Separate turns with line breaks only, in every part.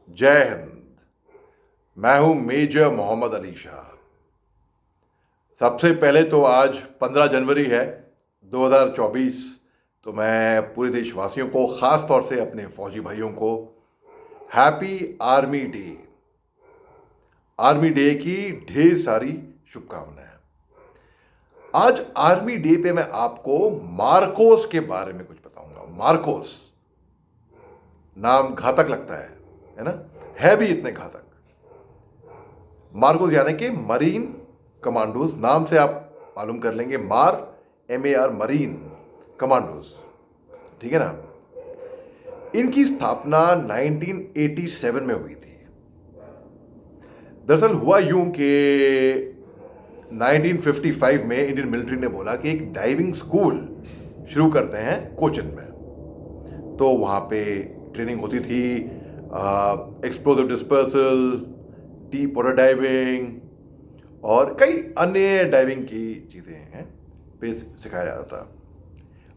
जय हिंद। मैं हूं मेजर मोहम्मद अली शाह। सबसे पहले तो आज 15 जनवरी है 2024। तो मैं पूरे देशवासियों को, ख़ास तौर से अपने फौजी भाइयों को happy army day, army day की ढेर सारी शुभकामनाएं। आज आर्मी डे पे मैं आपको मार्कोस के बारे में कुछ बताऊंगा। मार्कोस नाम घातक लगता है ना? है भी इतने घातक। मार्कोस यानी कि मरीन कमांडोज, नाम से आप मालूम कर लेंगे। MAR मरीन कमांडोज, ठीक है ना? इनकी स्थापना 1987 में हुई थी। दरअसल हुआ यूं कि 1955 में इंडियन मिलिट्री ने बोला कि एक डाइविंग स्कूल शुरू करते हैं कोचिन में। तो वहाँ पे ट्रेनिंग होती थी, explosive dispersal, deep water diving और कई अन्य डाइविंग की चीज़ें हैं पे सिखाया जाता था।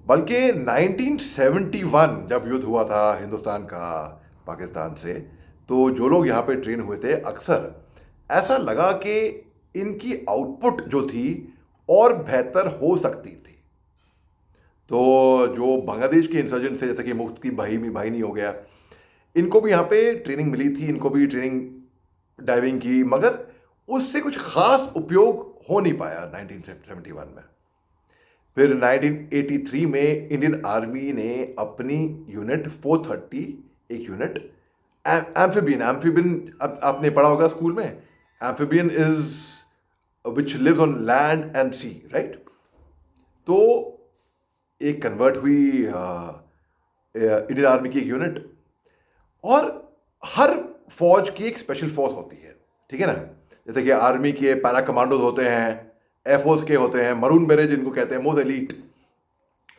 बल्कि 1971 जब युद्ध हुआ था हिंदुस्तान का पाकिस्तान से, तो जो लोग यहाँ पे ट्रेन हुए थे, अक्सर ऐसा लगा कि इनकी आउटपुट जो थी और बेहतर हो सकती थी। तो जो बांग्लादेश के इंसर्जेंट थे, जैसे कि मुफ्ती भाईनी हो गया, इनको भी यहाँ पे ट्रेनिंग मिली थी, इनको भी ट्रेनिंग डाइविंग की, मगर उससे कुछ खास उपयोग हो नहीं पाया 1971 में। फिर 1983 में इंडियन आर्मी ने अपनी यूनिट 430, एक यूनिट एम्फीबियन, आपने पढ़ा होगा स्कूल में, amphibian is which lives on land and sea, right? तो एक कन्वर्ट हुई इंडियन आर्मी की एक यूनिट। और हर फौज की एक स्पेशल फोर्स होती है, ठीक है ना? जैसे कि आर्मी के पैरा कमांडोज होते हैं, एयरफोर्स के होते हैं मरून बेरेट जिनको कहते हैं, मोस्ट एलीट।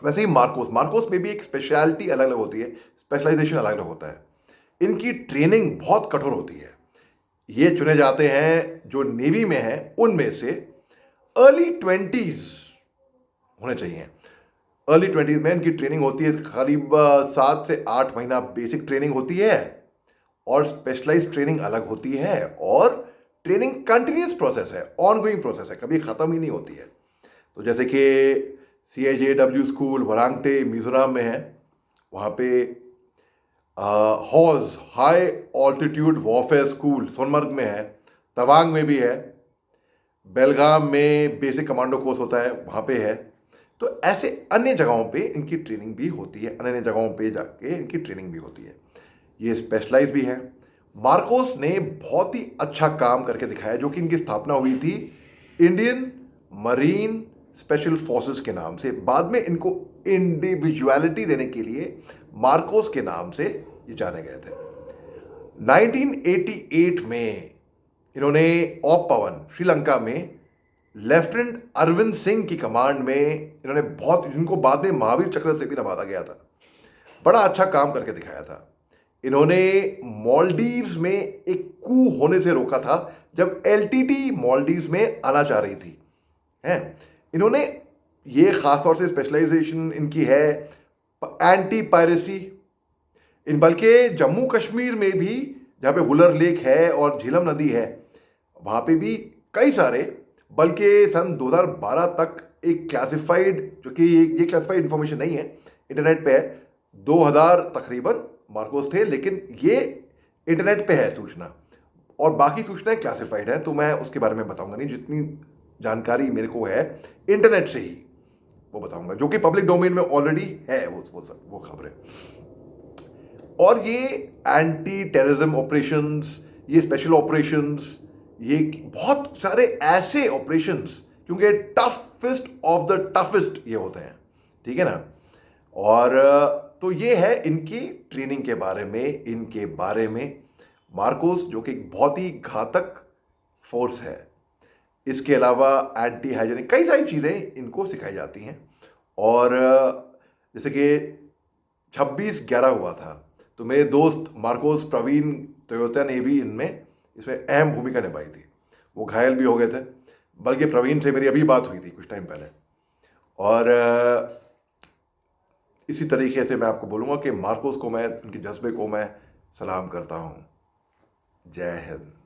वैसे ही मार्कोस में भी एक स्पेशलिटी अलग अलग होती है, स्पेशलाइजेशन अलग अलग होता है। इनकी ट्रेनिंग बहुत कठोर होती है। ये चुने जाते हैं जो नेवी में हैं उनमें से अर्ली 20s होने चाहिए। अर्ली 20s में इनकी ट्रेनिंग होती है, करीब 7 से 8 महीना बेसिक ट्रेनिंग होती है और स्पेशलाइज ट्रेनिंग अलग होती है। और ट्रेनिंग कंटिन्यूस प्रोसेस है, ऑनगोइंग प्रोसेस है, कभी ख़त्म ही नहीं होती है। तो जैसे कि CIJW स्कूल वरांगटे मिजोरम में है, वहाँ पे हॉज high altitude warfare school Sonmarg में है, तवांग में भी है, बेलगाम में बेसिक कमांडो कोर्स होता है, वहाँ पे है। तो ऐसे अन्य जगहों पे इनकी ट्रेनिंग भी होती है, अन्य जगहों पे जाके इनकी ट्रेनिंग भी होती है। ये स्पेशलाइज भी है। मार्कोस ने बहुत ही अच्छा काम करके दिखाया, जो कि इनकी स्थापना हुई थी इंडियन मरीन स्पेशल फोर्सेस के नाम से। बाद में इनको इंडिविजुअलिटी देने के लिए मार्कोस के नाम से ये जाने गए थे। 1988 में इन्होंने ऑप पवन श्रीलंका में लेफ्टिनेंट अरविंद सिंह की कमांड में इन्होंने इनको बाद में महावीर चक्र से भी नवाजा गया था, बड़ा अच्छा काम करके दिखाया था। इन्होंने मालदीव्स में एक कू होने से रोका था जब LTT मालदीव्स में आना चाह रही थी, हैं? इन्होंने ये खासतौर से स्पेशलाइजेशन इनकी है एंटी पायरेसी। इन बल्कि जम्मू कश्मीर में भी, जहाँ पे वुलर लेक है और झीलम नदी है, वहाँ पे भी कई सारे, बल्कि सन 2012 तक एक क्लासिफाइड, जो कि ये क्लासिफाइड इंफॉर्मेशन नहीं है, इंटरनेट पे है, 2000 तकरीबन मार्कोस थे, लेकिन ये इंटरनेट पे है सूचना, और बाकी सूचनाएं क्लासिफाइड है, तो मैं उसके बारे में बताऊंगा नहीं। जितनी जानकारी मेरे को है इंटरनेट से ही वो बताऊंगा, जो कि पब्लिक डोमेन में ऑलरेडी है वो खबरें। और ये एंटी टेररिज्म ऑपरेशंस, ये स्पेशल ऑपरेशंस, ये बहुत सारे ऐसे ऑपरेशंस, क्योंकि टफेस्ट ऑफ द टफेस्ट ये होते हैं, ठीक है ना? और तो ये है इनकी ट्रेनिंग के बारे में, इनके बारे में। मार्कोस जो कि एक बहुत ही घातक फोर्स है, इसके अलावा एंटी हाइजेनिक कई सारी चीज़ें इनको सिखाई जाती हैं। और जैसे कि 26/11 हुआ था, तो मेरे दोस्त मार्कोस प्रवीण टोयोटा ने भी इसमें अहम भूमिका निभाई थी। वो घायल भी हो गए थे, बल्कि प्रवीण से मेरी अभी बात हुई थी कुछ टाइम पहले। और इसी तरीके से मैं आपको बोलूँगा कि मार्कोस को मैं, उनके जज्बे को मैं सलाम करता हूँ। जय हिंद।